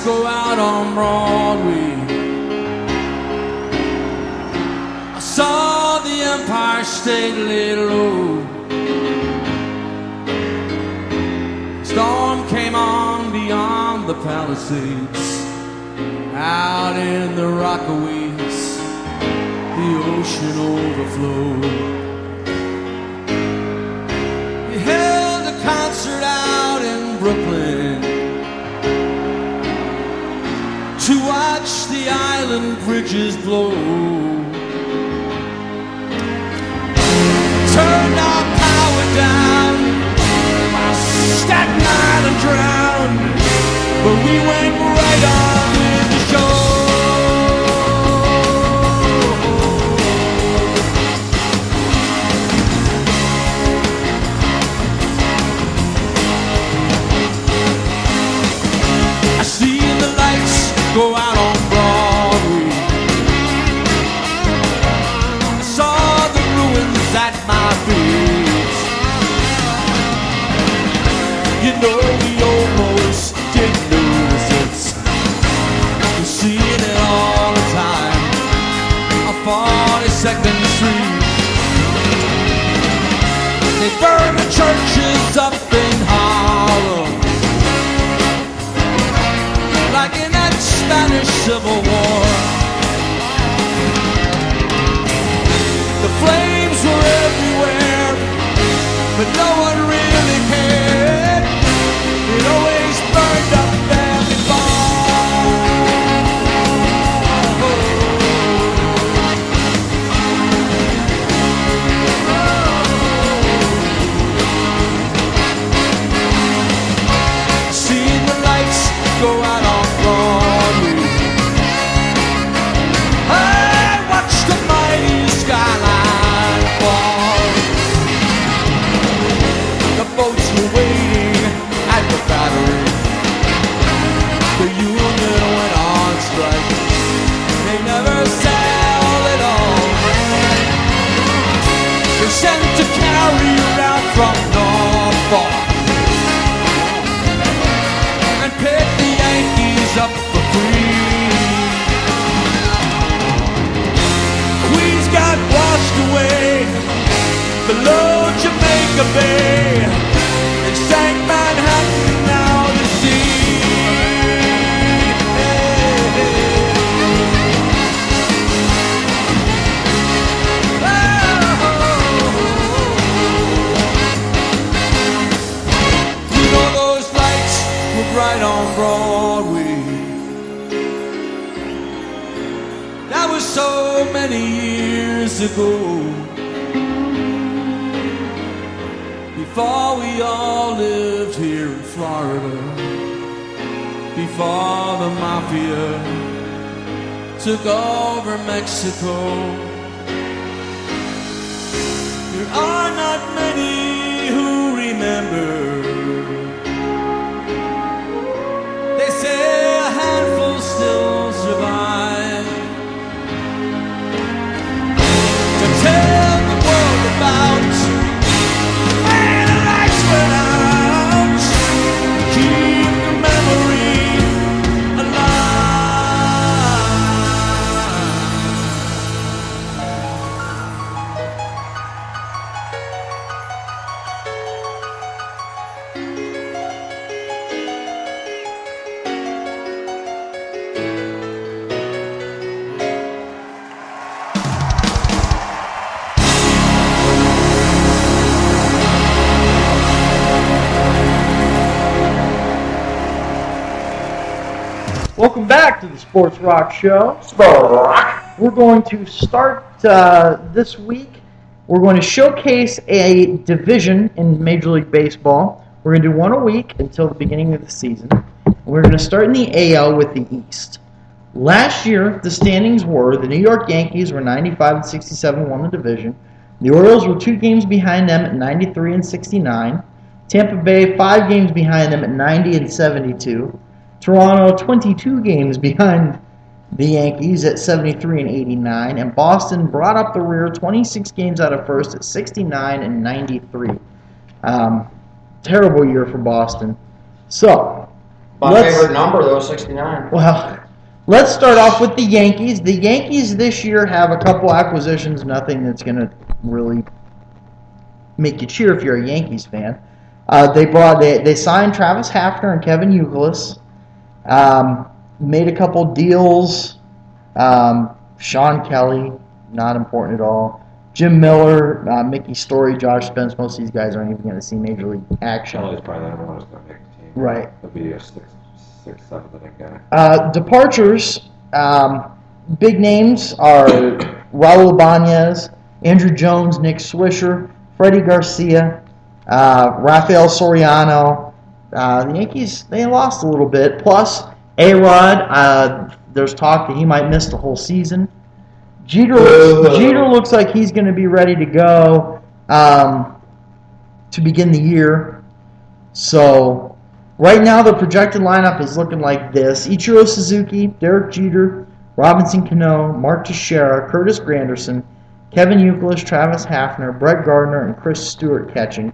go out on Broadway. I saw the Empire State lay low. Storm came on beyond the Palisades. Out in the Rockaways, the ocean overflowed. We held a concert out in Brooklyn to watch the island bridges blow. Turned our power down while Staten Island drowned, but we went right on with the show. I see the lights go out on Broadway. I saw the ruins at my feet. You know we almost didn't notice it. We're seeing it all the time on 42nd Street. They burn the churches up in Harlem like in that Spanish Civil War. The flames were everywhere, but no one really cared. It always burned up there before. Seeing the lights go out on Broadway, I watched the mighty skyline fall. The boats were waiting at the Battery. The union went on strike. They never sailed at all. They're sent to carry you out from Norfolk and pick the Yankees up for free. Queens got washed away below Jamaica Bay. They sank Manhattan out to sea. You know those lights were bright on Broadway. That was so many years ago, before we all lived here in Florida, before the mafia took over Mexico. There are not many who remember. They say a handful still survive to tell the world about when the lights went out. Keep the memory alive. Welcome back to the Sports Rock Show. We're going to start this week. We're going to showcase a division in Major League Baseball. We're going to do one a week until the beginning of the season. We're going to start in the AL with the East. Last year, the standings were the New York Yankees were 95-67, won the division. The Orioles were 2 games behind them at 93-69. Tampa Bay 5 games behind them at 90-72. Toronto 22 games behind the Yankees at 73-89, and Boston brought up the rear 26 games out of first at 69-93. Terrible year for Boston. So, My favorite number, though, 69. Well, let's start off with the Yankees. The Yankees this year have a couple acquisitions, nothing that's going to really make you cheer if you're a Yankees fan. They signed Travis Hafner and Kevin Youkilis. Made a couple deals. Sean Kelly, not important at all. Jim Miller, Mickey Story, Josh Spence. Most of these guys aren't even going to see major league action. Kelly's probably the only one who's going to make the team. Right. He'll be a sixth, seventh inning guy. Departures, big names are Raul Ibanez, Andrew Jones, Nick Swisher, Freddie Garcia, Rafael Soriano. The Yankees, they lost a little bit. Plus, A-Rod, there's talk that he might miss the whole season. Jeter looks like he's going to be ready to go to begin the year. So, right now the projected lineup is looking like this. Ichiro Suzuki, Derek Jeter, Robinson Cano, Mark Teixeira, Curtis Granderson, Kevin Youkilis, Travis Hafner, Brett Gardner, and Chris Stewart catching.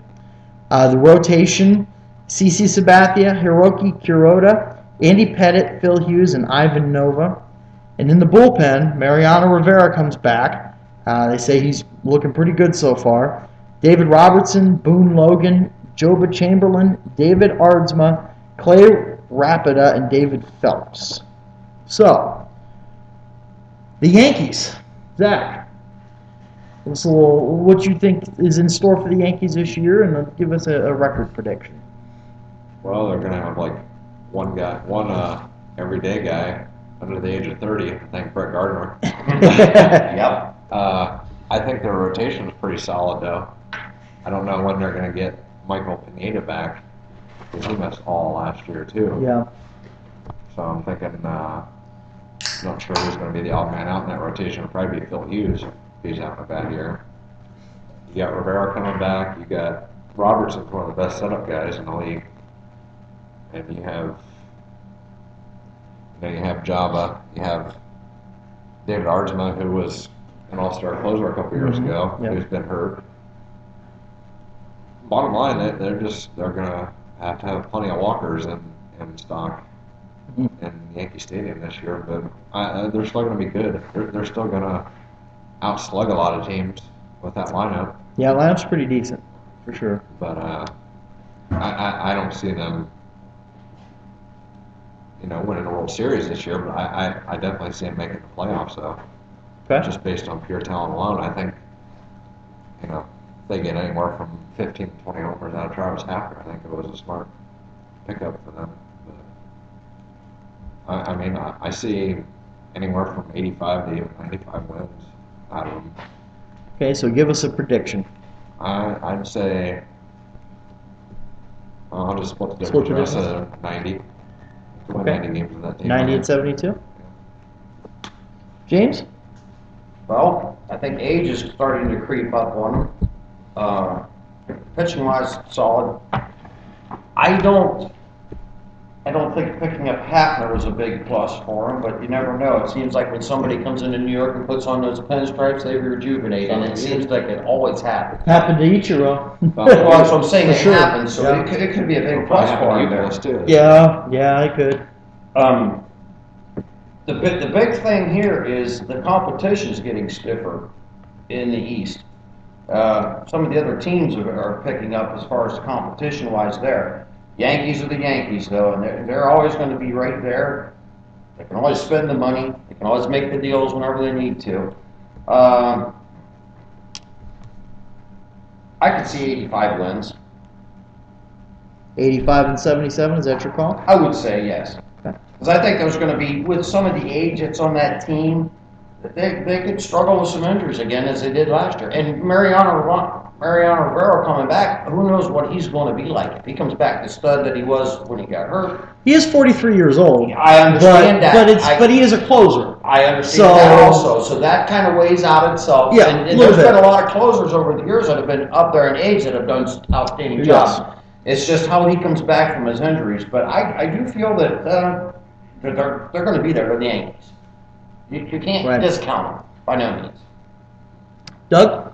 The rotation, CC Sabathia, Hiroki Kuroda, Andy Pettitte, Phil Hughes, and Ivan Nova. And in the bullpen, Mariano Rivera comes back. They say he's looking pretty good so far. David Robertson, Boone Logan, Joba Chamberlain, David Ardsma, Clay Rapida, and David Phelps. So, the Yankees. Zach, what you think is in store for the Yankees this year, and give us a record prediction. Well, they're going to have like one everyday guy under the age of 30. I think Brett Gardner. Yep. I think their rotation is pretty solid, though. I don't know when they're going to get Michael Pineda back, because he missed all last year, too. Yeah. So I'm thinking, not sure who's going to be the odd man out in that rotation. It'll probably be Phil Hughes if he's having a bad year. You got Rivera coming back. You got Robertson's one of the best setup guys in the league. And you have Java. You have David Ardsma, who was an all-star closer a couple years ago, Yep. who's been hurt. Bottom line, they're going to have plenty of walkers in stock in Yankee Stadium this year, but they're still going to be good. They're still going to outslug a lot of teams with that lineup. Yeah, lineup's pretty decent, for sure. But I don't see them, winning a World Series this year. But I definitely see them making the playoffs, though. Okay. Just based on pure talent alone, I think, if they get anywhere from 15 to 20 homers out of Travis Hafner, I think it was a smart pickup for them. But, I see anywhere from 85 to even 95 wins out of them. Okay, so give us a prediction. I'd say I'll just split the Split difference. the I said 90. Win Okay. 90 games with that team. 90 and 72? James? Well, I think age is starting to creep up on them. Pitching-wise, solid. I don't think picking up Hafner was a big plus for him, but you never know. It seems like when somebody comes into New York and puts on those pinstripes, they rejuvenate, and it seems like it always happens. Happened to Ichiro. Well, that's what I'm saying. It For sure. happens, so Yeah. it could be a big Probably plus have for an him there. Euclid, too. Yeah, I could. The big thing here is the competition is getting stiffer in the East. Some of the other teams are picking up as far as competition-wise there. Yankees are the Yankees, though, and they're always going to be right there. They can always spend the money. They can always make the deals whenever they need to. I could see 85 wins. 85 and 77, is that your call? I would say yes. Okay. Because I think there's going to be, with some of the age that's on that team, they could struggle with some injuries again as they did last year. And Mariano Rivera coming back, who knows what he's going to be like. If he comes back the stud that he was when he got hurt. He is 43 years old. I understand that. But he is a closer. I understand that also. So that kind of weighs out itself. Yeah, and a there's little bit. been a lot of closers over the years that have been up there in age that have done outstanding Yes. jobs. It's just how he comes back from his injuries. But I do feel that they're going to be there for the Yankees. You can't Right. discount them by no means. Doug?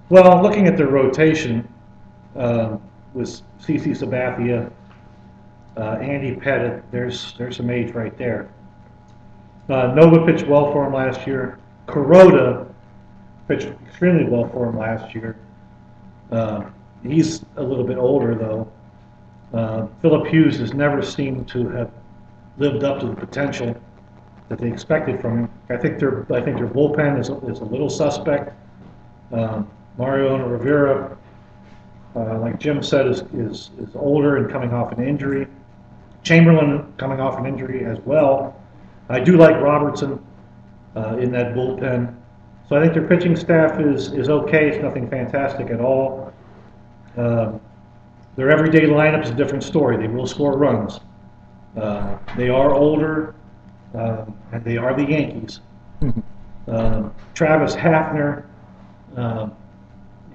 Well, looking at the rotation with CC Sabathia, Andy Pettit, there's some age right there. Nova pitched well for him last year. Kuroda pitched extremely well for him last year. He's a little bit older though. Philip Hughes has never seemed to have lived up to the potential that they expected from him. I think their bullpen is a little suspect. Mariano Rivera, like Jim said, is older and coming off an injury. Chamberlain coming off an injury as well. I do like Robertson in that bullpen. So I think their pitching staff is okay. It's nothing fantastic at all. Their everyday lineup is a different story. They will score runs. They are older, and they are the Yankees. Travis Hafner,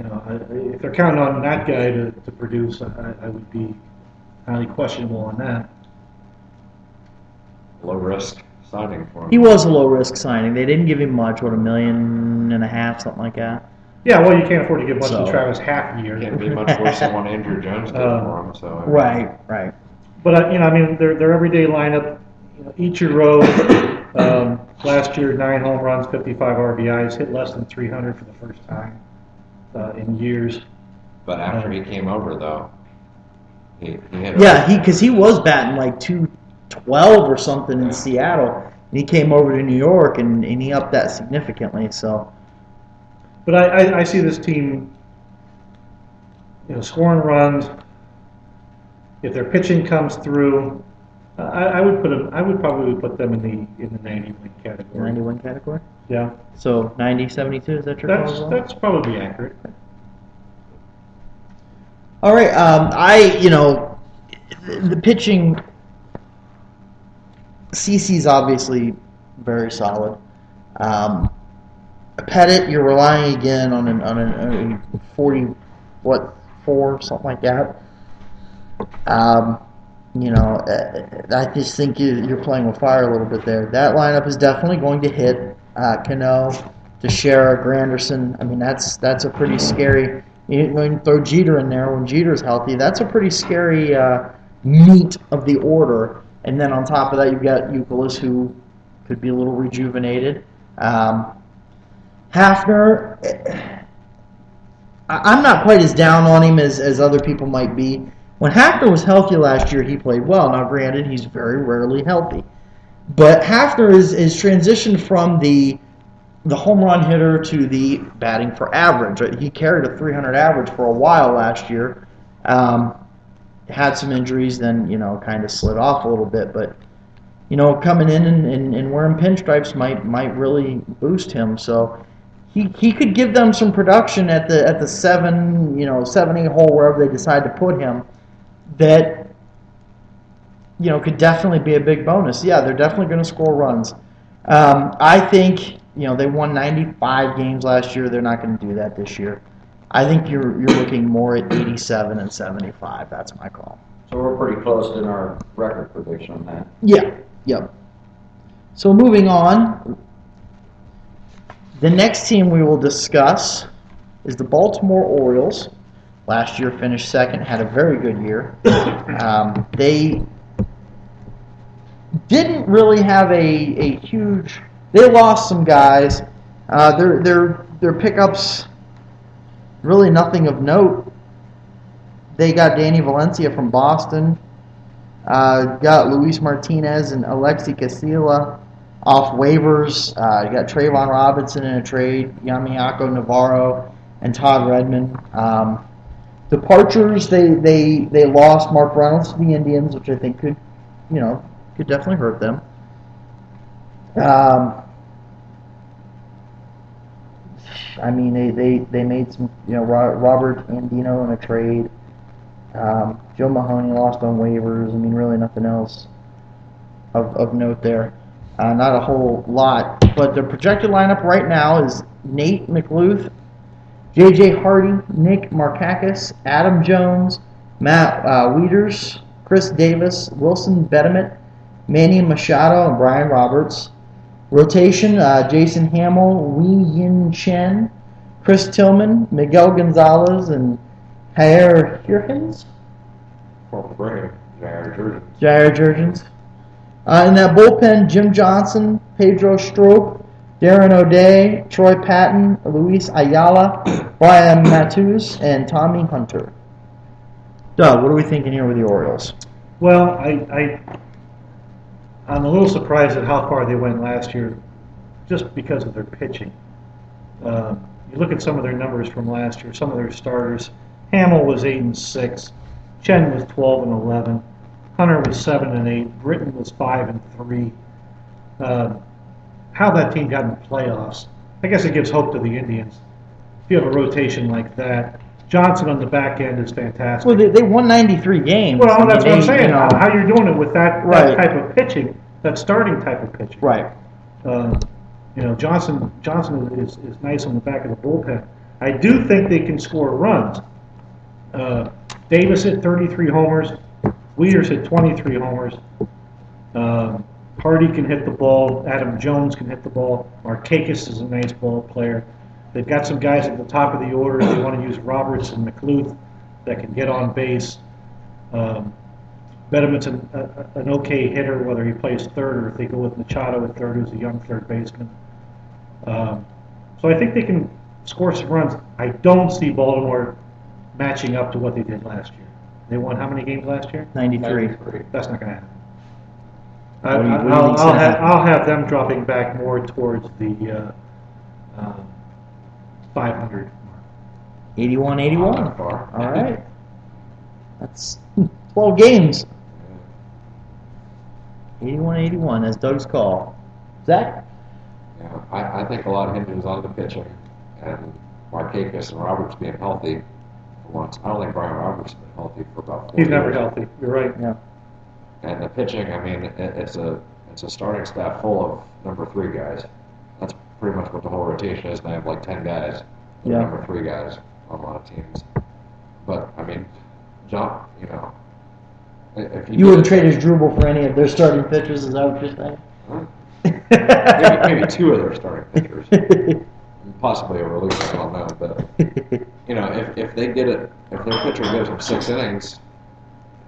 if they're counting on that guy to produce, I would be highly questionable on that. Low risk signing for him. He was a low risk signing. They didn't give him much, $1.5 million, something like that. Yeah, well, you can't afford to give much So- to Travis Hafner. Can't be much worse than what Andrew Jones did for him. So I mean, Right. But their everyday lineup. Ichiro, last year 9 home runs, 55 RBIs, hit less than 300 for the first time in years. But after he came over, though, he had Because he was batting like 212 or something in Seattle. And he came over to New York and he upped that significantly. So But I see this team, scoring runs. If their pitching comes through, I would probably put them in the 90-win category. 91 category. Yeah, So 90, 72. Is that your call as well? that's probably accurate. All right. The pitching. CC's obviously very solid. Pettit, you're relying again on a 4, something like that. I just think you're playing with fire a little bit there. That lineup is definitely going to hit Cano, Teixeira, Granderson. I mean, that's a pretty scary. You can throw Jeter in there when Jeter's healthy. That's a pretty scary meat of the order. And then on top of that, you've got Youkilis, who could be a little rejuvenated. Hafner, I'm not quite as down on him as other people might be. When Hafner was healthy last year, he played well. Now, granted, he's very rarely healthy. But Hafner is transitioned from the home run hitter to the batting for average. He carried a 300 average for a while last year. Had some injuries, then, kind of slid off a little bit. But, coming in and wearing pinstripes might really boost him. So he could give them some production at the 7, 7-8 hole, wherever they decide to put him. That, could definitely be a big bonus. Yeah, they're definitely going to score runs. I think, they won 95 games last year. They're not going to do that this year. I think you're looking more at 87 and 75. That's my call. So we're pretty close in our record prediction on that. Yeah, yep. So moving on, the next team we will discuss is the Baltimore Orioles. Last year finished second, had a very good year. They didn't really have a huge. They lost some guys. Their pickups, really nothing of note. They got Danny Valencia from Boston. Got Luis Martinez and Alexi Casilla off waivers. You got Trayvon Robinson in a trade. Yamiako Navarro and Todd Redmond. Departures, they lost Mark Reynolds to the Indians, which I think could definitely hurt them. They made some, Robert Andino in a trade. Joe Mahoney lost on waivers. Really nothing else of note there. Not a whole lot, but the projected lineup right now is Nate McLuth, J.J. Hardy, Nick Markakis, Adam Jones, Matt Wieters, Chris Davis, Wilson Betterment, Manny Machado, and Brian Roberts. Rotation, Jason Hamill, Wei Yin Chen, Chris Tillman, Miguel Gonzalez, and Jair Hirkins. Corporal Brave. Jared Jurgens. Jair Jurgens. In that bullpen, Jim Johnson, Pedro Strop, Darren O'Day, Troy Patton, Luis Ayala, Brian Matus, and Tommy Hunter. Doug, what are we thinking here with the Orioles? Well, I'm a little surprised at how far they went last year, just because of their pitching. You look at some of their numbers from last year, some of their starters. Hamill was 8-6, Chen was 12-11, Hunter was 7-8, Britton was 5-3. How that team got in the playoffs, I guess it gives hope to the Indians. If you have a rotation like that, Johnson on the back end is fantastic. Well, they won 93 games. Well, that's what I'm They, saying. you know, How you're doing it with that Right. type of pitching, that starting type of pitching. Right. Johnson is nice on the back of the bullpen. I do think they can score runs. Davis hit 33 homers. Wieters hit 23 homers. Hardy can hit the ball. Adam Jones can hit the ball. Markakis is a nice ball player. They've got some guys at the top of the order. They want to use Roberts and McLuth that can get on base. Bedeman's an okay hitter, whether he plays third or if they go with Machado at third, who's a young third baseman. So I think they can score some runs. I don't see Baltimore matching up to what they did last year. They won how many games last year? 93. That's not going to happen. What do you think's gonna happen? I'll have them dropping back more towards the 500 mark. 81-81. Not far. All right. That's 12 games. 81-81. That's Doug's call. Zach? Yeah, I think a lot hinges on the pitching and Markakis and Roberts being healthy for once. I don't think Brian Roberts has been healthy for about 4 He's years. never healthy. You're right. Yeah. And the pitching, I mean, it's a starting staff full of number 3 guys. That's pretty much what the whole rotation is. And I have like 10 guys, that are Yeah. number 3 guys on a lot of teams. But I mean, John, if You wouldn't trade his Drupal for any of their starting pitchers, is that what you're saying? maybe 2 of their starting pitchers, possibly a reliever. I don't know, but if they get it, if their pitcher gives them 6 innings,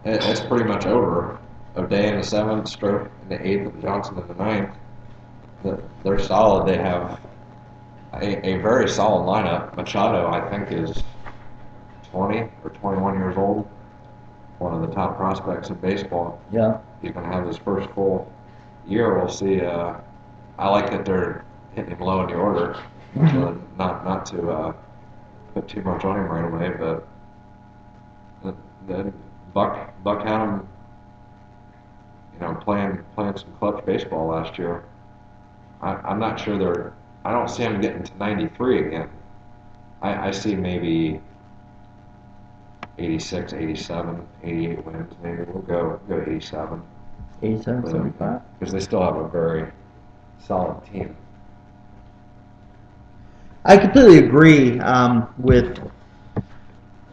it's pretty much over. O'Day in the 7th, Stroke in the 8th, and Johnson in the 9th. They're solid. They have a very solid lineup. Machado, I think, is 20 or 21 years old. One of the top prospects in baseball. Yeah. He's going to have his first full year. We'll see. I like that they're hitting him low in the order. Not to put too much on him right away, but then Buck had him, playing some clutch baseball last year. I'm not sure I don't see him getting to 93 again. I see maybe 86, 87, 88 wins. Maybe we'll go 87. 87-75. Because they still have a very solid team. I completely agree with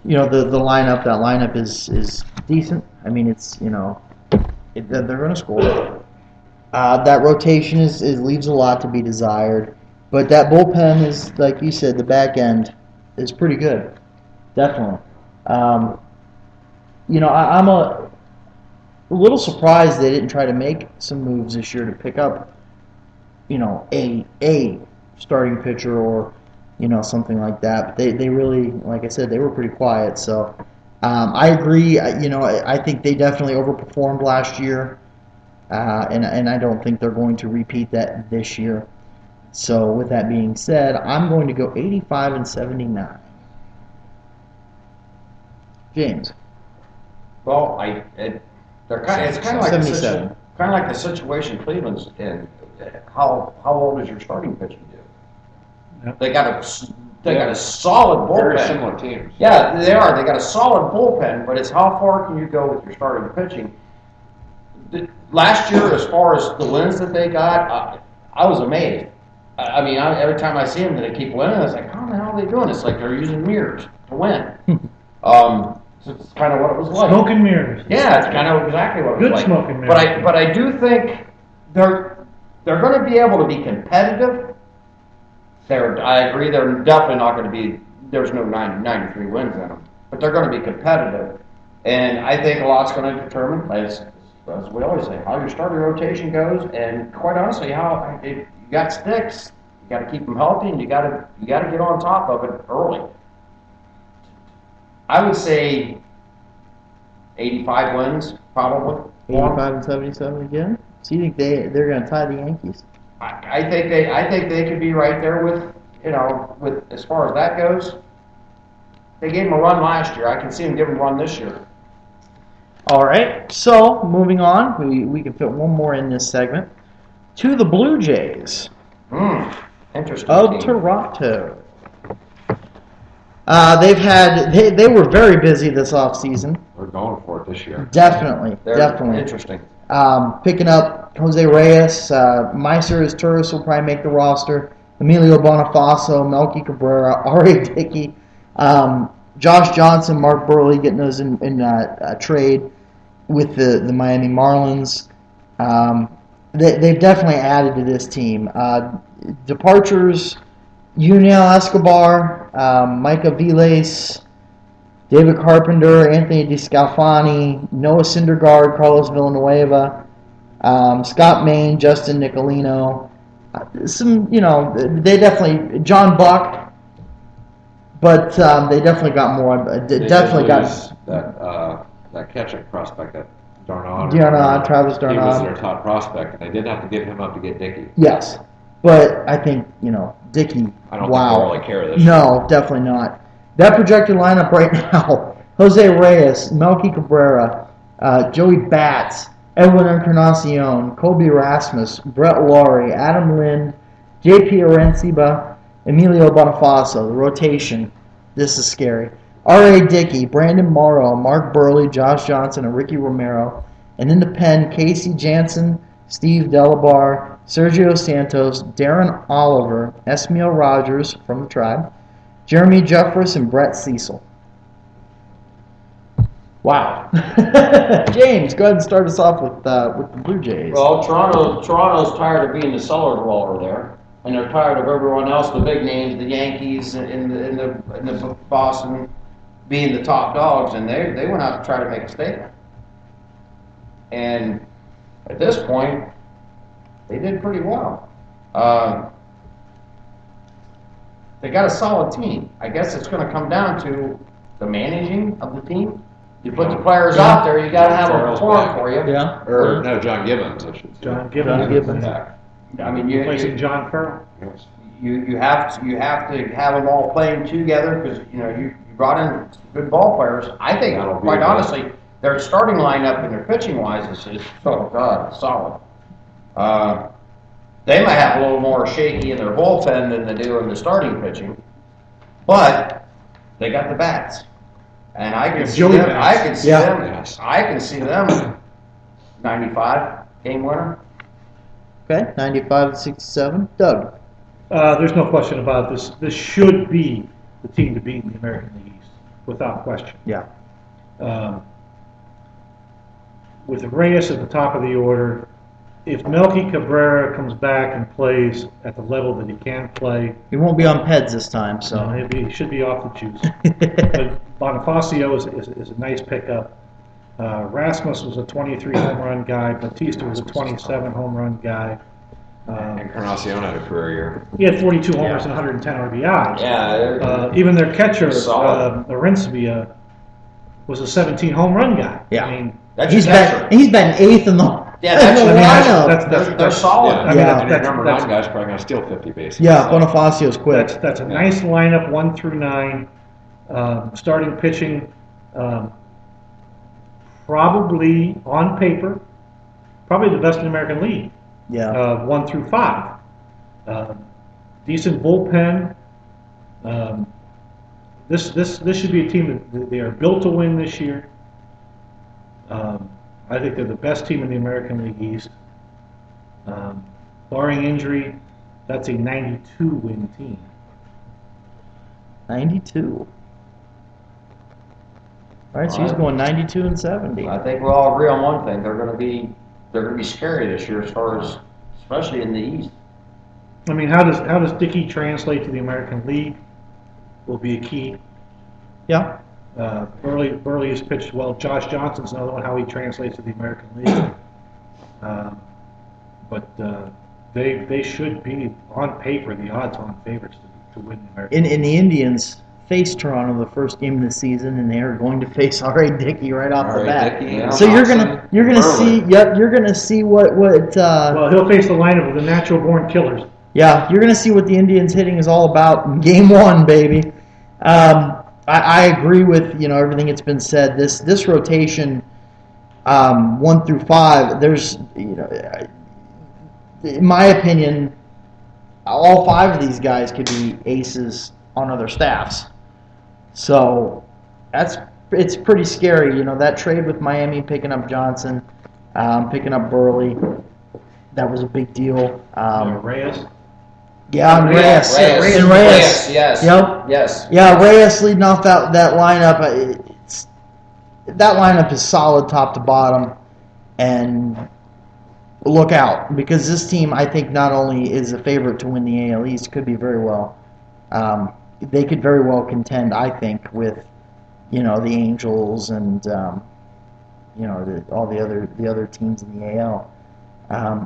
the lineup. That lineup is decent. I mean, it's they're going to score. That rotation leaves a lot to be desired, but that bullpen is, like you said, the back end is pretty good, definitely. I'm a little surprised they didn't try to make some moves this year to pick up, a starting pitcher or something like that. But they really, like I said, they were pretty quiet. So I agree. I think they definitely overperformed last year, and I don't think they're going to repeat that this year. So with that being said, I'm going to go 85-79. James. Well, it's kind of like 77. the situation Cleveland's in. How old is your starting pitching do? Yep. They got a solid bullpen. Very similar teams. Yeah, they are. They got a solid bullpen, but it's how far can you go with your starting pitching? Last year, as far as the wins that they got, I was amazed. Every time I see them, they keep winning. I was like, how the hell are they doing? It's like they're using mirrors to win. So it's kind of what it was like. Smoke and mirrors. Yeah, it's kind of exactly what it was Good like. smoke and mirrors. But I do think they're going to be able to be competitive. I agree. They're definitely not going to be. There's no 93 wins in them, but they're going to be competitive. And I think a lot's going to determine, as we always say, how your starting rotation goes, and quite honestly, how if you got sticks, you got to keep them healthy, and you got to get on top of it early. I would say 85 wins probably. 85 and 77 again. So you think they're going to tie the Yankees? I think they could be right there with with as far as that goes. They gave them a run last year. I can see them giving them a run this year. All right. So moving on, we can fit one more in this segment to the Blue Jays Interesting. of team. Toronto. They were very busy this offseason. We're going for it this year. Definitely. They're interesting. Picking up Jose Reyes, Meiser Turris will probably make the roster. Emilio Bonifacio, Melky Cabrera, R.A. Dickey, Josh Johnson, Mark Burley getting those in trade with the Miami Marlins. They've definitely added to this team. Departures: Yuniel Escobar, Micah Viles, David Carpenter, Anthony DeScalfani, Noah Syndergaard, Carlos Villanueva, Scott Main, Justin Nicolino. They definitely, John Buck, but they definitely got more. They Definitely did got lose that catching prospect, that Darnaud. Travis He was Darnaud. their top prospect, and they did have to give him up to get Dickey. Yes, but I think Dickey. I don't wow. think they really care this No, definitely not. That projected lineup right now: Jose Reyes, Melky Cabrera, Joey Bats, Edwin Encarnacion, Kobe Rasmus, Brett Laurie, Adam Lind, J.P. Arenciba, Emilio Bonifacio. The rotation. This is scary. R.A. Dickey, Brandon Morrow, Mark Burley, Josh Johnson, and Ricky Romero. And in the pen, Casey Jansen, Steve Delabar, Sergio Santos, Darren Oliver, Esmiel Rogers from the Tribe, Jeremy Jeffress, and Brett Cecil. Wow. James, go ahead and start us off with the Blue Jays. Well, Toronto's tired of being the cellar dweller there, and they're tired of everyone else, the big names, the Yankees, in the Boston, being the top dogs, and they went out to try to make a statement. And at this point, they did pretty well. They got a solid team. I guess it's going to come down to the managing of the team. You put the players out there, you got to have them perform for you. Yeah. Or, no, John Gibbons, I should say. John Gibbons. Back. I mean, Replacing John Farrell. Yes. you have to have them all playing together because you brought in good ball players. I think, That'll be quite good. honestly, their starting lineup and their pitching wise is solid. They might have a little more shaky in their bullpen than they do in the starting pitching, but they got the bats, and I can see Joey them. bats. I can see Yeah. them. Yes. I can see them 95 game winner. Okay, 95-67. Doug. There's no question about this. This should be the team to beat in the American League East, without question. Yeah. With Reyes at the top of the order, if Melky Cabrera comes back and plays at the level that he can play, He won't be on PEDS this time, so. he should be off the juice. But Bonifacio is a nice pickup. Rasmus was a 23 home run guy. Batista was a 27 home run guy. Encarnacion had a career year. He had 42 homers and 110 RBIs. Yeah, Even their catcher, Solid. Arenciba, was a 17 home run guy. Yeah. I mean, that's He's your catcher. been eighth in the Yeah, that's in your the catcher. lineup. They're solid. Yeah, I mean, Yeah. and your that's- number that's- 9 guy's probably going to steal 50 bases. Yeah, Bonifacio's quick. That's a nice lineup, 1 through 9. Starting pitching, probably on paper, probably the best in the American League. Yeah. 1 through 5. Decent bullpen. This should be a team that they are built to win this year. I think they're the best team in the American League East. Barring injury, that's a 92-win team. 92. All right, so he's going 92 and 70. I think we all agree on one thing: they're going to be scary this year, as far as especially in the East. I mean, how does Dickey translate to the American League? Will be a key. Yeah. Burley has pitched well. Josh Johnson's another one, how he translates to the American League. But they should be, on paper, the odds-on favorites to win the American League. In the Indians faced Toronto the first game of the season, and they are going to face R.A. Dickey right off the R.A. bat. Dickey, yeah. So you're gonna Burley. see you're gonna see what Well, he'll face the lineup of the natural-born killers. yeah, you're going to see what the Indians hitting is all about in Game 1, baby. I agree with everything that's been said. This rotation, 1 through 5, there's in my opinion, all 5 of these guys could be aces on other staffs. So it's pretty scary. That trade with Miami picking up Johnson, picking up Burley, that was a big deal. Reyes. Yeah, and Reyes. Yes. Yep. Yes. Yeah, Reyes leading off that lineup. That lineup is solid top to bottom, and look out, because this team, I think, not only is a favorite to win the AL East, could be very well. They could very well contend, I think, with the Angels and all the other teams in the AL.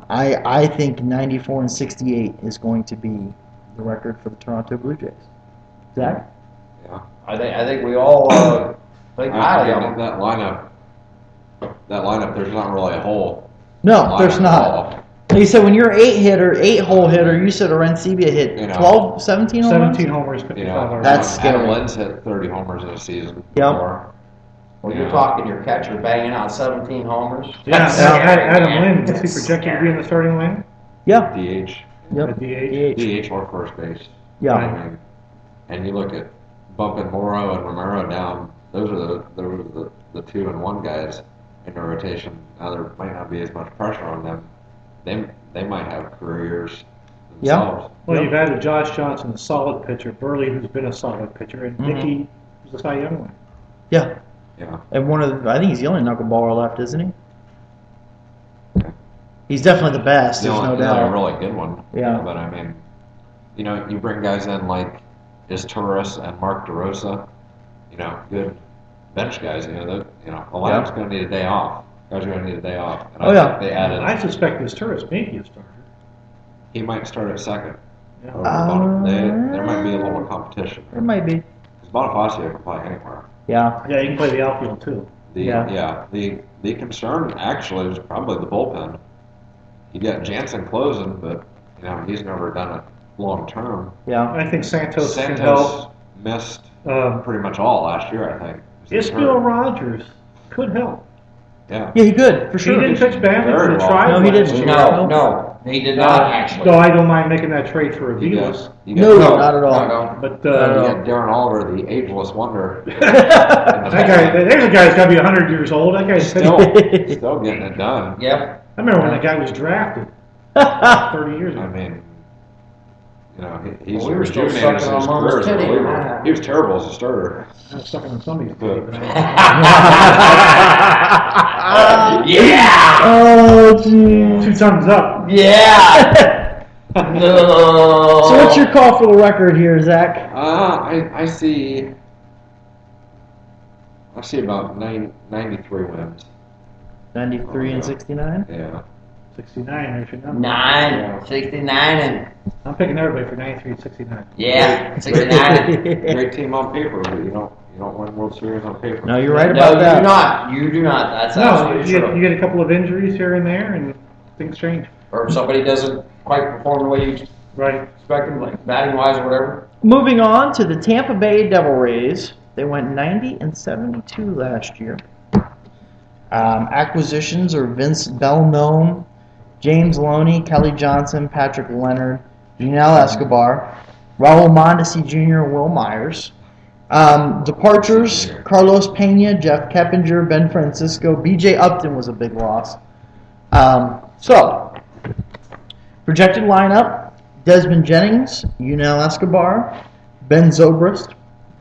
I think 94-68 is going to be the record for the Toronto Blue Jays. Zach? Yeah. I think we all think highly of them. That lineup, there's not really a hole. No, there's not. Like you said, when you're 8-hole hitter, you said Arencibia hit 12, 17 home runs? 17 homers, 55 RBIs. That's scary. Adam Lynn's hit 30 homers in a season. Yep. Before. Well, you're talking your catcher banging out 17 homers. Yeah, That's now, scary, Adam man. Lynn, is he That's projected to be scary. in the starting line? Yeah. DH. Yep. At DH? DH or first base. Yeah. I mean, and you look at bumping Morrow and Romero down, those are the 2 and 1 guys in the rotation. Now there might not be as much pressure on them. They might have careers Yeah. themselves. Well, Yep. you've added Josh Johnson, a solid pitcher, Burley, who's been a solid pitcher, and Mhm. Dickey, who's a Cy Young winner. Yeah. Yeah. And I think he's the only knuckleballer left, isn't he? He's definitely the best, The there's no only doubt. really good one. Yeah. But I mean, you bring guys in like Torres and Mark DeRosa, good bench guys. The lineup's going to need a day off. Guys are going to need a day off. And Oh, I yeah. think they added. I suspect this tourist may be a starter. He might start at second. Yeah. Over Bonifacio. There might be a little competition. It might be. Because Bonifacio can play anywhere. Yeah. Yeah, you can play the outfield too. The concern actually is probably the bullpen. You got Jansen closing, but he's never done it long term. Yeah. I think Santos can help. Santos missed pretty much all last year, I think. Ismael Rogers could help. Yeah. Yeah, he could, for He sure. didn't pitch badly Very for the well. Tribe. No, he last didn't. year. No, he did not actually. So I don't mind making that trade for Aviles. No, not at all. No. But You got Darren Oliver, the ageless wonder. that guy, there's a guy that's got to be 100 years old. That guy's still, still. still getting it done. Yep. I remember when that guy was drafted 30 years I ago. mean, he's Well, we were still rejuvenated sucking his on Mama's career as a titty. reliever. He was terrible as a starter. I'm sucking on somebody's But- dick. Yeah. Oh, geez. 2 thumbs up. Yeah. No. So what's your call for the record here, Zach? I see about 93 wins. 93 and 69? Yeah. 69, there's your number. 69 and I'm picking everybody for 93 and 69. yeah, 69. Great team on paper, but you don't win World Series on paper. No, you're right No, about you that. do not. You do not. That's No, absolutely you true. get a couple of injuries here and there, and things change. Or if somebody doesn't quite perform the way you Right. expect them, like batting wise or whatever. Moving on to the Tampa Bay Devil Rays. They went 90 and 72 last year. Acquisitions are Vince Belnome, James Loney, Kelly Johnson, Patrick Leonard, Janelle Escobar, Raul Mondesi Jr., Will Myers. Departures, Carlos Pena, Jeff Keppinger, Ben Francisco, B.J. Upton was a big loss. So, projected lineup, Desmond Jennings, Yunel Escobar, Ben Zobrist,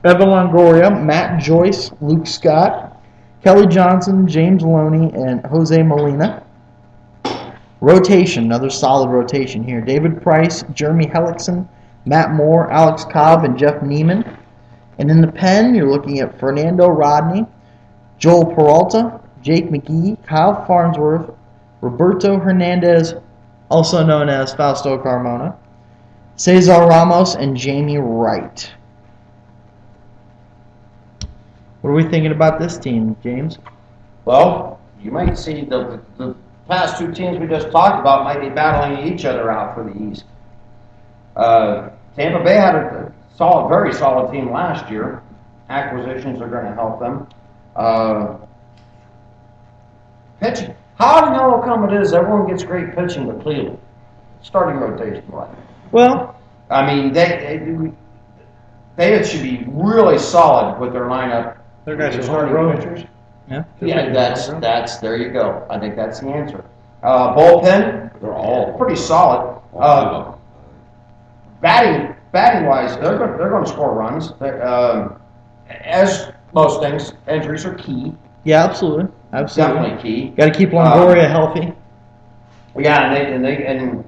Evan Longoria, Matt Joyce, Luke Scott, Kelly Johnson, James Loney, and Jose Molina. Rotation, another solid rotation here. David Price, Jeremy Hellickson, Matt Moore, Alex Cobb, and Jeff Neiman. And in the pen, you're looking at Fernando Rodney, Joel Peralta, Jake McGee, Kyle Farnsworth, Roberto Hernandez, also known as Fausto Carmona, Cesar Ramos, and Jamie Wright. What are we thinking about this team, James? Well, you might see the past two teams we just talked about might be battling each other out for the East. Tampa Bay had a solid, very solid team last year. Acquisitions are going to help them. Pitching. How do you know how come it is everyone gets great pitching with Cleveland? Starting rotation wise. Well, I mean, they should be really solid with their lineup. Their guys are starting hard pitchers. yeah. Yeah, that's there you go. I think that's the answer. Bullpen, they're all pretty solid. Batting wise, they're going to score runs. As most things, injuries are key. Yeah, absolutely. Definitely key. Got to keep Longoria healthy. Yeah, and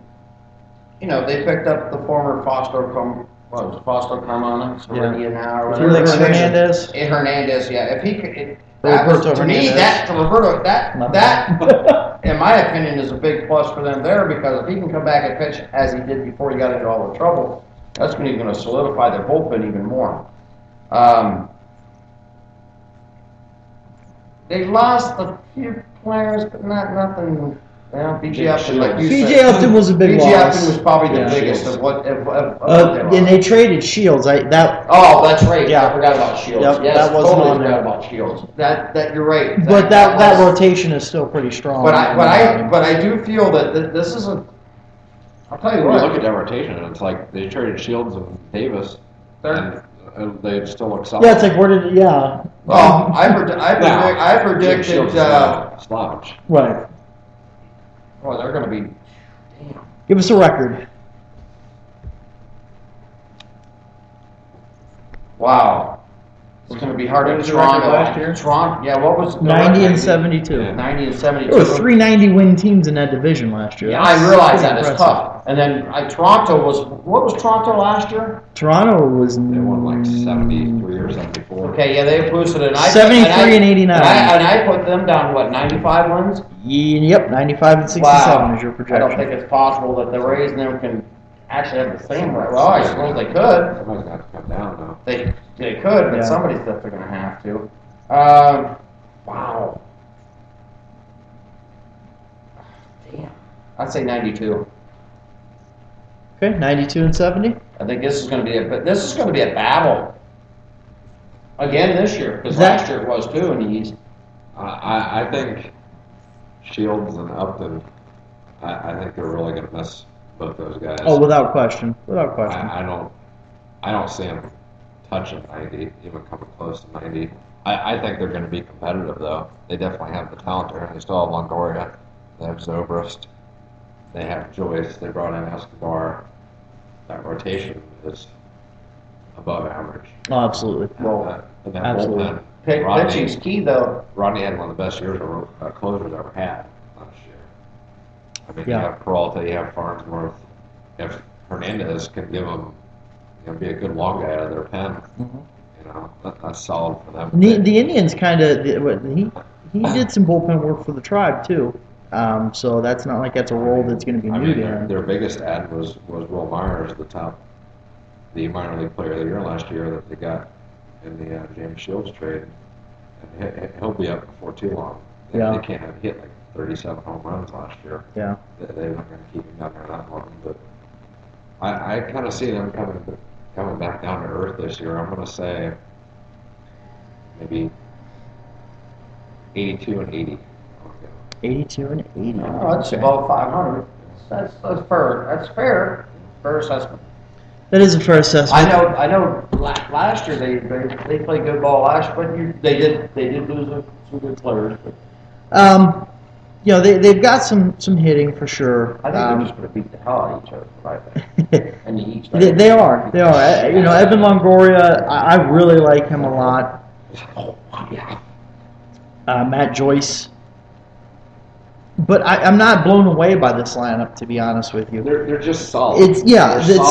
you know, they picked up the former Fausto Carmona, it's Heredia now, or whatever. Felix Hernandez. Hernandez, yeah. If he could, Roberto to me, Hernandez. that, in my opinion, is a big plus for them there, because if he can come back and pitch as he did before he got into all the trouble, that's going to solidify their bullpen even more. They lost a few players, but nothing. Yeah, B.J. Upton, like you B.J. said. Upton was a big B.J. loss. Upton was probably the Yeah. biggest of what they And lost. they traded Shields. Oh, that's right. Yeah. I forgot about Shields. Yep, Yes, that wasn't totally on forgot there. about Shields. That you're right. But that was- rotation is still pretty strong. But I do feel that this is a. I'll tell you When you what. look at that rotation, and it's like they traded Shields and Davis, They're- and they still look solid. Yeah, it's like where did yeah. Well, I Now, Jim predicted. Shields is not a slouch. Right. Well, they're going to be. Damn. Give us a record. Wow. It's going to be hard What in was the record Toronto. last year? Toronto. Yeah. What was the 90 and record? 72. Yeah. 90 and 72. There were 3 90-win teams in that division last year. Yeah, That's I realize pretty that. It's impressive. tough. And then Toronto was. What was Toronto last year? Toronto was They won like 73 or 74. Okay, yeah, they boosted it. 73 and 89. And I put them down, what, 95 wins? Yep, 95 and 67 Wow. is your I projection. don't think it's possible that the Rays and them can actually have the same record. Well, I suppose they could. Somebody's got to come down now. They could, but Yeah. somebody's definitely going to have to. Wow. Damn. I'd say 92. Okay, 92 and 70. I think this is going to be a battle again this year, because That- last year it was too in the East. I think Shields and Upton, I think they're really going to miss both those guys. Oh, without question. Without question. I don't see them touching 90, even coming close to 90. I think they're going to be competitive, though. They definitely have the talent there. They still have Longoria. They have Zobrist. They have Joyce. They brought in Escobar. That rotation is above average. Oh, absolutely. Well, And that absolutely. bullpen, Rodney, Pitching's key, though. Rodney had one of the best years a closer's ever had last year. I mean, Yeah. you have Peralta, you have Farnsworth. If Hernandez can give them, be a good long guy out of their pen, that's solid for them. The Indians kind of he did some bullpen work for the Tribe too, so that's not like that's a role that's going to be I new mean, to him. their biggest add was Will Myers, the minor league player of the year last year that they got in the James Shields trade. And he'll be up before too long. Yeah. They can't have hit like 37 home runs last year. Yeah. They weren't going to keep him down there that long. But I kind of see them coming back down to earth this year. I'm going to say maybe 82 and 80. 82 and 80. Oh, that's Okay. above 500. That's fair. That's fair. Fair assessment. That is a fair assessment. I know. Last year they played good ball last, but they did lose some good players. But They've got some hitting for sure. I think they're just going to beat the hell out of each other, right? And the East. They are. Evan Longoria, I really like him a lot. Oh, yeah. Matt Joyce. But I'm not blown away by this lineup, to be honest with you. They're just solid. It's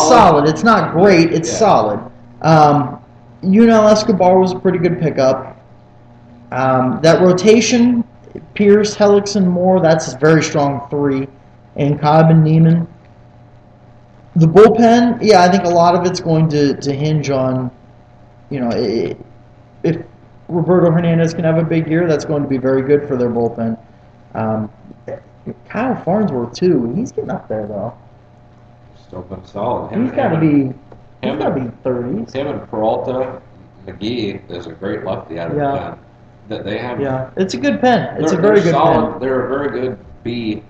solid. It's not great. It's Yeah. solid. Yunel Escobar was a pretty good pickup. That rotation, Pierce, Hellickson, Moore, that's a very strong 3. And Cobb and Neiman. The bullpen, yeah, I think a lot of it's going to hinge on, if Roberto Hernandez can have a big year, that's going to be very good for their bullpen. Kyle Farnsworth, too. He's getting up there, though. Still been solid. He's got to be 30s. Him and Peralta, McGee is a great lefty out of the pen. That they have. Yeah, it's a good pen. It's a they're very good solid. pen. They're a very good B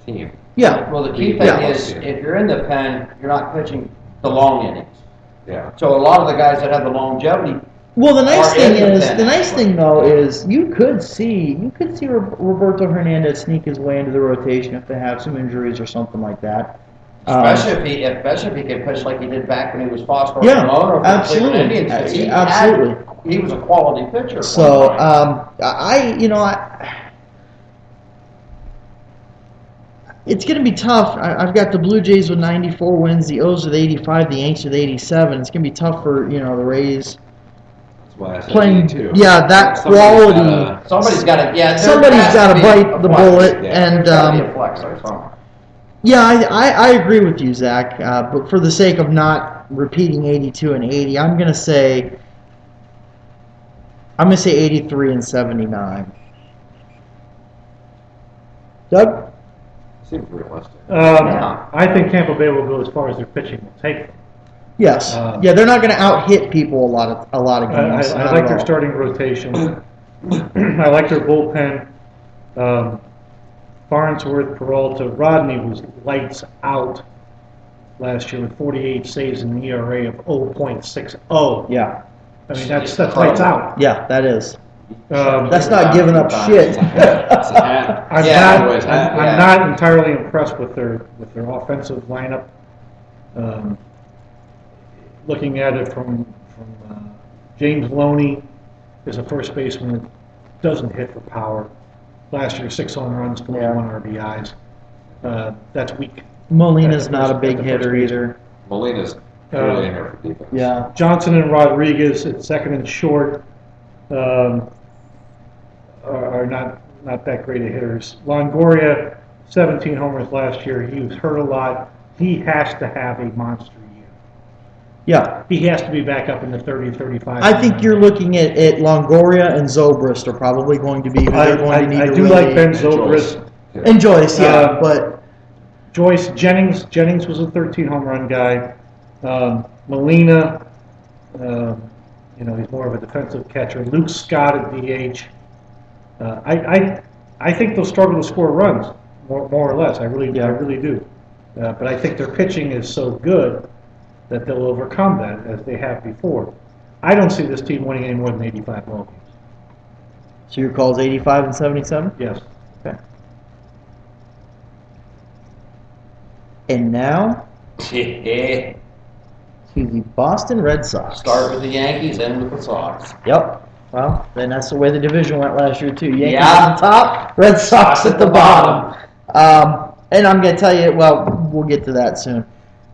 team. Yeah. Well, the key thing is, if you're in the pen, you're not pitching the long innings. Yeah. So a lot of the guys that have the longevity. Well, the nice Or in thing the is, pen, the nice actually. thing though is you could see Roberto Hernandez sneak his way into the rotation if they have some injuries or something like that. Especially if he can pitch like he did back when he was Foster Yeah, Malone or for the absolutely. Cleveland Indians. He Absolutely. He was a quality pitcher. at So, one time. it's going to be tough. I've got the Blue Jays with 94 wins, the O's with 85, the Yankees with 87. It's going to be tough for the Rays That's why I said playing. 82. Yeah, that quality. Somebody's got to. Yeah, Somebody's got to bite the bullet, Yeah. and There's got to be a flex there somewhere. yeah, I agree with you, Zach. But for the sake of not repeating 82 and 80, I'm gonna say 83 and 79. Doug? Seems realistic. I think Tampa Bay will go as far as their pitching will take them. Yes. Yeah, they're not going to out-hit people a lot of games. I like their starting rotation. I like their bullpen. Farnsworth, Peralta, Rodney was lights out last year with 48 saves and an ERA of 0.60. Yeah. I mean, that's lights out. Yeah, that is. Um, That's not giving up shit. It's a hat. I'm Yeah, not. always have, I'm yeah. not entirely impressed with their offensive lineup. Looking at it from James Loney is a first baseman that doesn't hit for power. Last year, 6 home runs, 21 RBIs. That's weak. Molina's At the not a first- big at the hitter first either. Molina's really in there for defense. Yeah. Johnson and Rodriguez at second and short are not that great of hitters. Longoria, 17 homers last year. He was hurt a lot. He has to have a monster year. Yeah. He has to be back up in the 30, 35. I think you're looking at Longoria and Zobrist are probably going to be who they're going to need I to do really... like Ben Zobrist. And Joyce, yeah, but... Joyce, Jennings was a 13 home run guy. Molina, he's more of a defensive catcher. Luke Scott at DH. I think they'll struggle to score runs, more or less. I really do. But I think their pitching is so good that they'll overcome that as they have before. I don't see this team winning any more than 85 ball games. So your call's 85 and 77? Yes. Okay. And now Yeah. to the Boston Red Sox. Start with the Yankees, end with the Sox. Yep. Well, then that's the way the division went last year too. Yankees Yeah. at the top, Red Sox at the bottom. And I'm going to tell you, well, we'll get to that soon.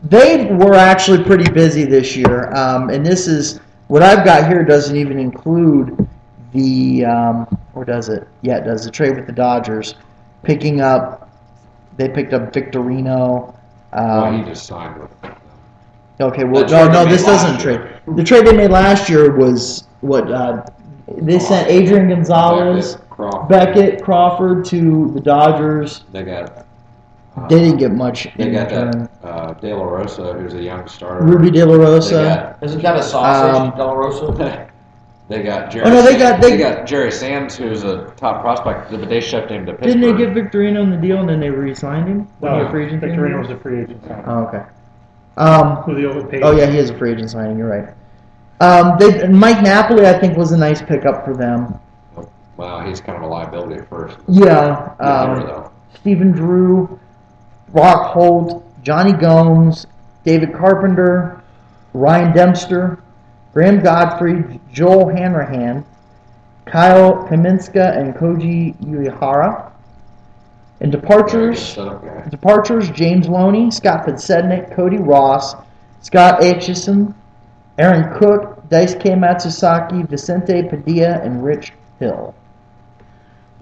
They were actually pretty busy this year, and this is what I've got here doesn't even include the or does it? Yeah, it does. The trade with the Dodgers, they picked up Victorino. He just signed with them. Okay, well, That trade no, they this made doesn't last trade. year. The trade they made last year was what they sent Adrian Gonzalez, Beckett, Crawford to the Dodgers. They got. They didn't get much They in got return. that De La Rosa, who's a young starter. Ruby De La Rosa. Isn't that a sausage, Del Rosa? They got Jerry. Oh, no, they Sands- got- got Jerry Sands, who's a top prospect, but they shipped him to Pittsburgh. Didn't they get Victorino in the deal and then they re-signed him? Wasn't he a free agent? Victorino was a free agent. Oh, okay. Who they overpaid. Oh yeah, he is a free agent signing. You're right. Mike Napoli, I think, was a nice pickup for them. Wow, he's kind of a liability at first. Yeah. Good hitter, though. Stephen Drew, Brock Holt, Johnny Gomes, David Carpenter, Ryan Dempster, Graham Godfrey, Joel Hanrahan, Kyle Kaminska, and Koji Uehara. And Very good departures, setup guy. James Loney, Scott Podsednik, Cody Ross, Scott Aitchison, Aaron Cook, Daisuke Matsusaki, Vicente Padilla, and Rich Hill.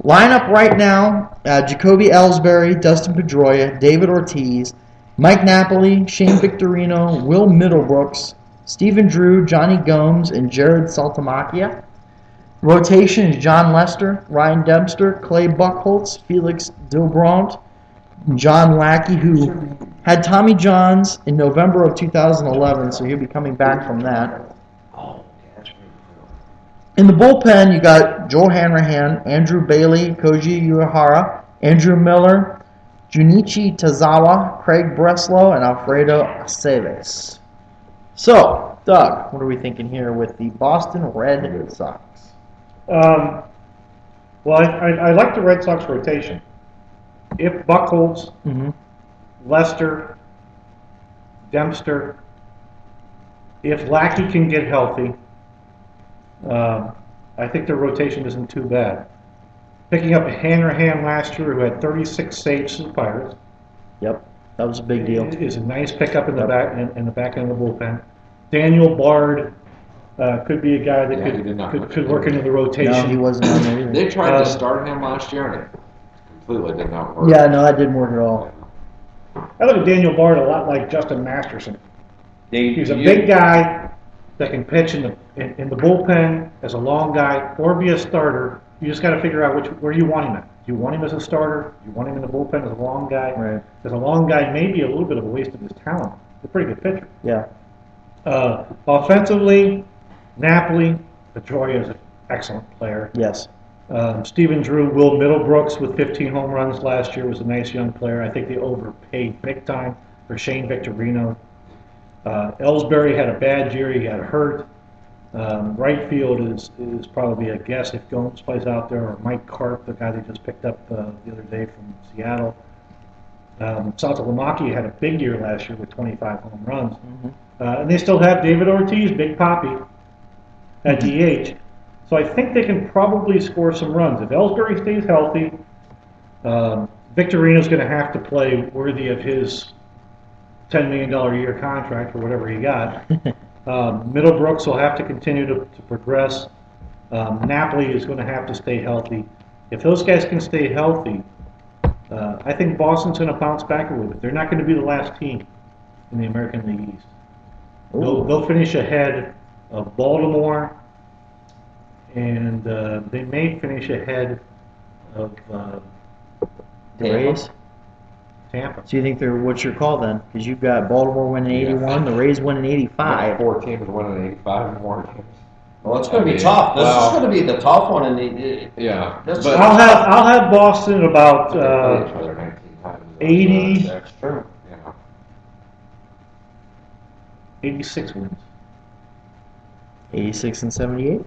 Lineup right now, Jacoby Ellsbury, Dustin Pedroia, David Ortiz, Mike Napoli, Shane Victorino, Will Middlebrooks, Stephen Drew, Johnny Gomes, and Jared Saltamacchia. Rotation is John Lester, Ryan Dempster, Clay Buchholz, Felix Dilbrandt, John Lackey, who had Tommy Johns in November of 2011, so he'll be coming back from that. In the bullpen, you got Joel Hanrahan, Andrew Bailey, Koji Uehara, Andrew Miller, Junichi Tazawa, Craig Breslow, and Alfredo Aceves. So, Doug, what are we thinking here with the Boston Red Sox? Well, I like the Red Sox rotation. If Buchholz, Lester, Dempster, if Lackey can get healthy, I think their rotation isn't too bad. Picking up Hanrahan last year, who had 36 saves for the Pirates, Yep, that was a big deal. is a nice pickup in the back in the back end of the bullpen. Daniel Bard could be a guy that Yeah, he did not could work into the rotation. No, he wasn't on there either. They tried to start him last year, and it completely did not work. Yeah, no, that didn't work at all. I look at Daniel Bard a lot like Justin Masterson. He's a big guy that can pitch in the bullpen as a long guy or be a starter. You just got to figure out where you want him at. Do you want him as a starter? Do you want him in the bullpen as a long guy? Right. As a long guy, maybe a little bit of a waste of his talent. He's a pretty good pitcher. Yeah. Offensively, Napoli, Pedroia is an excellent player. Yes. Stephen Drew, Will Middlebrooks with 15 home runs last year was a nice young player. I think they overpaid big time for Shane Victorino. Ellsbury had a bad year. He got hurt. Right field is probably a guess if Gomes plays out there, or Mike Karp, the guy they just picked up the other day from Seattle. Saltalamacchia had a big year last year with 25 home runs. And they still have David Ortiz, Big Poppy, at DH. So I think they can probably score some runs. If Ellsbury stays healthy, Victorino's going to have to play worthy of his $10 million a year contract or whatever he got. Middlebrooks will have to continue to progress. Napoli is going to have to stay healthy. If those guys can stay healthy, I think Boston's going to bounce back a little bit. They're not going to be the last team in the American League East. They'll finish ahead of Baltimore, and they may finish ahead of The Rays? Tampa. So you think what's your call then? Because you've got Baltimore winning 81, the Rays winning 85. 4 teams winning 85 and more games. Well, it's going to be tough. This is going to be the tough one, and Yeah. That's- but- I'll have Boston about They played each other 19 times. 80. That's true. Yeah. 86 wins. 86 and 78.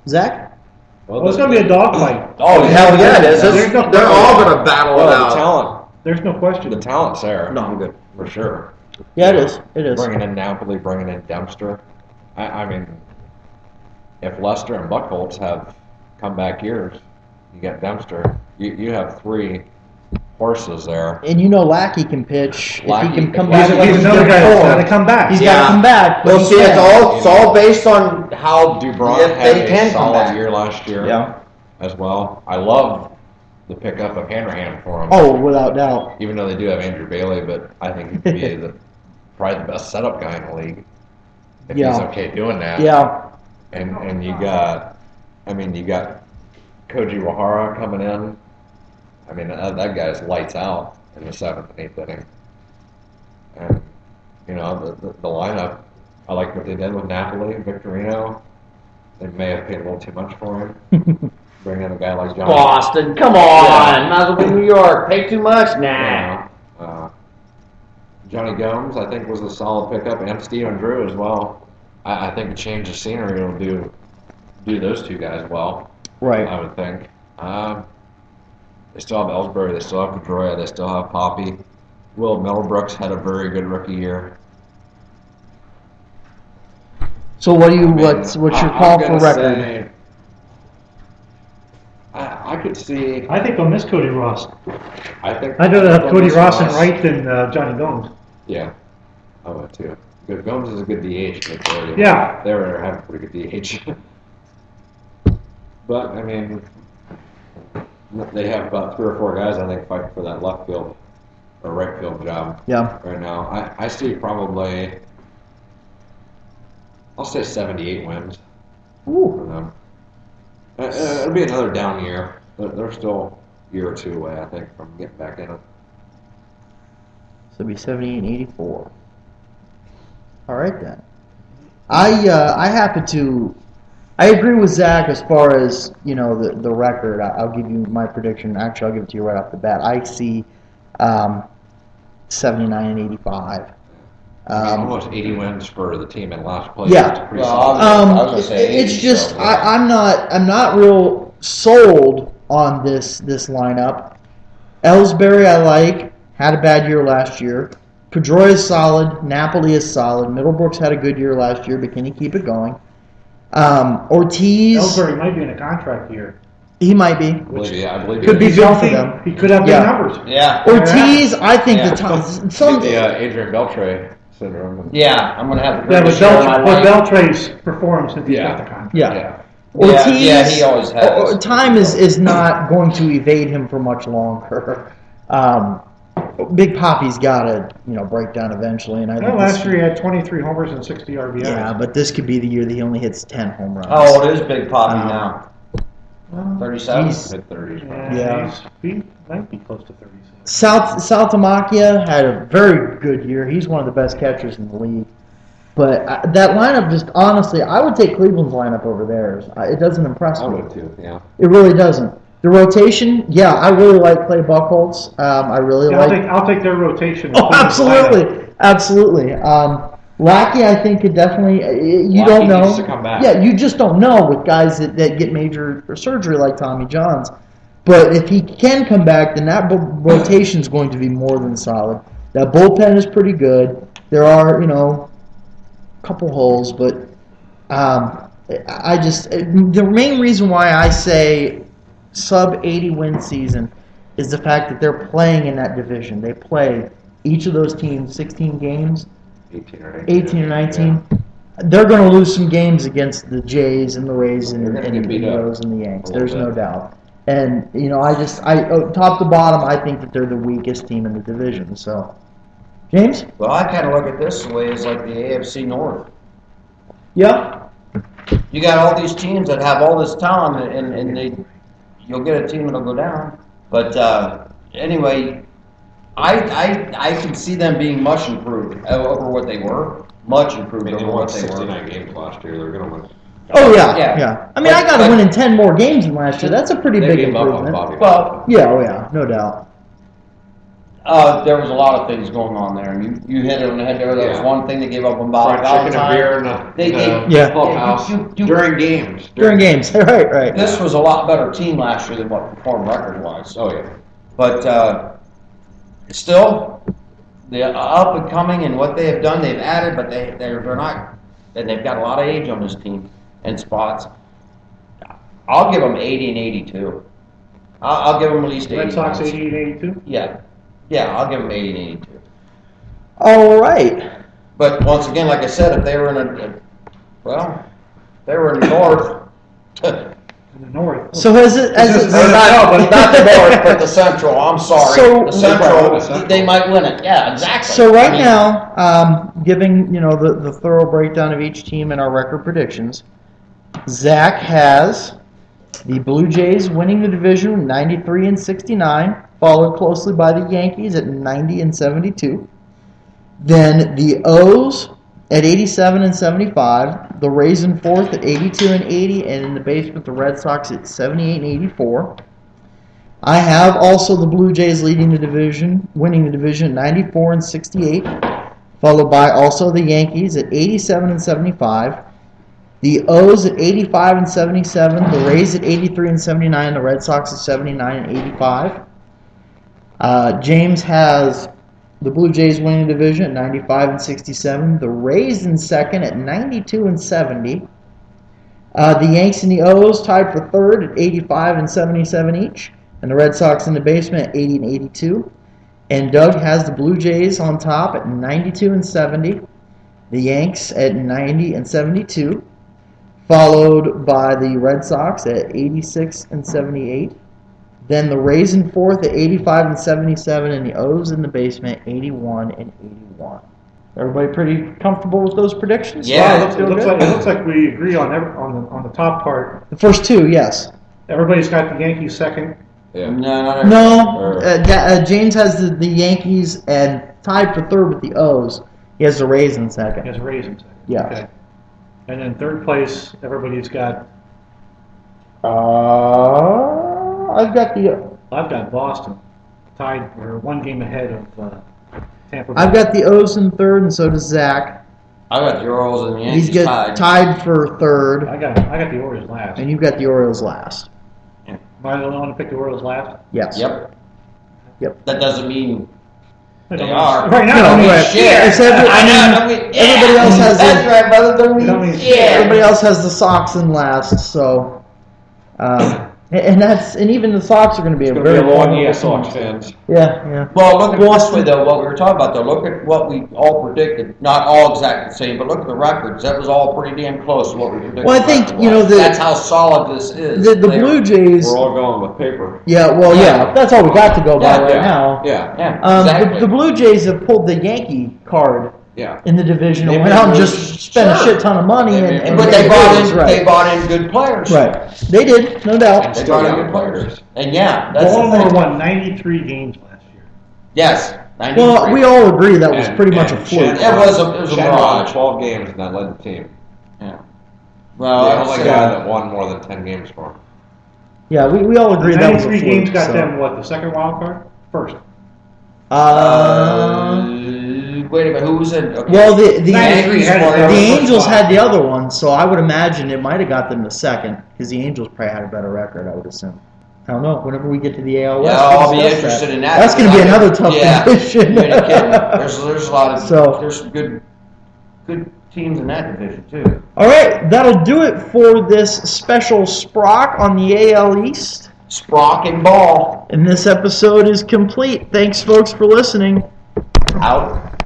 Zach? Well, it's going to be a dogfight. oh hell yeah, it is. There's no- They're all going to battle it Well, the out. talent, There's no question. the talent's there. No, I'm good. For sure. Yeah, it is. It is. Bringing in Napoli, bringing in Dempster. I mean, if Lester and Buchholz have comeback years, you get Dempster. You have 3 horses there. And you know Lackey can pitch. If Lackey he can come can back He's, like he's he another did guy that's before, got to come back. He's got Yeah. to come back. Well, he see, can. it's all based on how Dubron if had they a can come solid back. year last year Yeah. as well. I love the pickup of Hanrahan for him. Oh, without doubt. Even though they do have Andrew Bailey, but I think he could be probably the best setup guy in the league. If Yeah. he's okay doing that. Yeah. And you got Koji Wahara coming in. I mean, that guy's lights out in the 7th and 8th inning. And, you know, the lineup, I like what they did with Napoli and Victorino. They may have paid a little too much for him. Bring in a guy like John. Boston, come on, might as well be New York. Pay too much, nah. Yeah. Johnny Gomes, I think, was a solid pickup, and Stephen Drew as well. I think a change of scenery will do those 2 guys well. Right. I would think. They still have Ellsbury, they still have Pedroia, they still have Poppy. Will Middlebrooks had a very good rookie year. So what do you? I mean, what's your I'm call for gonna record? say- I could see. I think they'll miss Cody Ross. I think. I'd rather have Cody Douglas Ross in right than Johnny Gomes. Yeah, I would too. Because Gomes is a good DH, but Yeah. they were having a pretty good DH. But I mean, they have about 3 or 4 guys I think fighting for that left field or right field job Yeah. right now. I see probably, I'll say 78 wins for Ooh. them. It'll be another down year. They're still a year or two away, I think, from getting back in it. So it'd be 78 and 84. All right then. I happen to. I agree with Zach as far as the record. I'll give you my prediction. Actually, I'll give it to you right off the bat. I see 79 and 85. Almost 80 wins for the team in last place. Yeah. It's pretty Well, solid. I was gonna say It's 80, just so, I'm not real sold on this lineup. Ellsbury I like, had a bad year last year. Pedroia is solid. Napoli is solid. Middlebrooks had a good year last year, but can he keep it going? Ortiz, Ellsbury might be in a contract year. he might be. I believe Could be He's good for healthy. them. He could have Yeah. good numbers. Yeah. Ortiz, I think Yeah. the time. Adrian Beltre syndrome. Yeah, I'm gonna have the Yeah, but greatest year of my life. Beltre's performed since he's got the contract. Yeah. Yeah, Ortiz, yeah, he always has. Time is not going to evade him for much longer. Big Poppy's got to break down eventually, and I Well, think last year he had 23 homers and 60 RBIs. yeah, but this could be the year that he only hits 10 home runs. How old is Big Poppy now? Well, 37? He's- Mid-30s. Yeah. He might be close to 36. Saltamacchia had a very good year. He's one of the best catchers in the league. But that lineup, just honestly, I would take Cleveland's lineup over theirs. It doesn't impress I me. would too, yeah. It really doesn't. The rotation, yeah, I really like Clay Buchholz. I really Yeah, like. I'll take their rotation. Oh, absolutely, absolutely. Lackey, I think, could definitely. You don't Lackey know. needs to come back. Yeah, you just don't know with guys that get major surgery like Tommy Johns. But if he can come back, then that rotation is going to be more than solid. That bullpen is pretty good. There are, a couple holes, but the main reason why I say sub 80 win season is the fact that they're playing in that division. They play each of those teams 16 games, 18 or 19. They're going to lose some games against the Jays and the Rays and They're gonna the get beat up Bros and the Yanks. a little There's no bit. doubt. And top to bottom, I think that they're the weakest team in the division. So, James, Well, I kind of look at this the way it's like the AFC North. yeah, You got all these teams that have all this talent, and you'll get a team that'll go down. But anyway, I can see them being much improved over what they were. Much I improved mean, they over won what they were. 69 games last year. They're going to win. oh yeah, Yeah. yeah. I mean, I got to But- win in 10 more games than last year. That's a pretty They big gave up on improvement. Bobby. Well, Yeah, oh yeah, no doubt. there was a lot of things going on there, and you hit it on the head there. That was Yeah. one thing they gave up on Bob Fried chicken and Valentine. beer in the, They in the gave- Yeah. clubhouse you- during games. During games, right. This was a lot better team last year than what performed record-wise. Oh, yeah. But still, the up and coming and what they have done, they've added, but they're not, and they've got a lot of age on this team and spots. I'll give them 80 and 82. I'll give them at least 80. Red Sox wins. 80 and 82. Yeah, I'll give them 80 and 82. All right. But once again, like I said, if they were if they were in the North. In the North. So has it? Not the North, but the Central. I'm sorry. So- The Central, they might win it. Yeah, exactly. So right I mean, now, giving the thorough breakdown of each team and our record predictions, Zach has the Blue Jays winning the division 93 and 69, followed closely by the Yankees at 90 and 72. Then the O's at 87 and 75, the Rays in fourth at 82 and 80, and in the basement the Red Sox at 78 and 84. I have also the Blue Jays leading the division, winning the division at 94 and 68, followed by also the Yankees at 87 and 75, the O's at 85 and 77, the Rays at 83 and 79, the Red Sox at 79 and 85. James has the Blue Jays winning the division at 95 and 67, the Rays in second at 92 and 70. The Yanks and the O's tied for third at 85 and 77 each, and the Red Sox in the basement at 80 and 82. And Doug has the Blue Jays on top at 92 and 70. The Yanks at 90 and 72, followed by the Red Sox at 86 and 78. Then the Rays in fourth at 85 and 77, and the O's in the basement 81 and 81. Everybody pretty comfortable with those predictions? Yeah. It looks like we agree on the top part. The first two, yes. Everybody's got the Yankees second. Yeah. No, James has the Yankees and tied for third with the O's. He has the Rays in second. He has Rays in second. Yeah. Okay. And then third place, everybody's got. I've got Boston tied or one game ahead of Tampa Bay. I've got the O's in third, and so does Zach. I got the Orioles and the Yankees He's got tied for third, I got the Orioles last. and you've got the Orioles last. Am I the only one to pick the Orioles last? Yes. Yep. Yep. That doesn't mean I they don't are. Right now, No, I mean, right. shit. It's every- I mean, everybody else has That's it. right, brother. Don't Don't mean mean shit. Everybody else has the Sox in last, so and even the Sox are going to be It's a going to be very a long vulnerable year, team. Sox fans. Yeah. Well, look at it this way, though, what we were talking about, though. Look at what we all predicted. Not all exactly the same, but look at the records. That was all pretty damn close to what we predicted. Well, I think, record-wise. the- That's how solid this is. The They Blue are- Jays. We're all going with paper. Yeah. Well, yeah. That's all we got to go by right Yeah. now. Yeah. Yeah, exactly. The Blue Jays have pulled the Yankee card Yeah. in the division They and went made out and moves. just spent a Sure. shit ton of money. They And But made they brought moves, in, right. they brought in good players. Right. They did, no doubt. They brought in good players. And yeah, that's the Baltimore thing. won 93 games last year. Yes, 93. Well, we all agree that was And- pretty much a and fluke. It was a Shen won mirage. 12 games and that led the team. Yeah. Well, The I'd only say- guy that won more than 10 games for him. Yeah, we all agree that was a 93 fluke. games got so. them, what, the second wild card? First. Wait a minute, who was in? Okay. Well, the Yankees had- were- The Angels had the other one, so I would imagine it might have got them to second because the Angels probably had a better record. I would assume. I don't know. Whenever we get to the AL West, Yeah, we'll I'll be discuss interested that. in that. That's going to be because another tough yeah, division. You ain't kidding. There's a lot of So- there's some good teams in that division too. All right, that'll do it for this special Sprock on the AL East. Sprock and Ball And this episode is complete. Thanks, folks, for listening. out.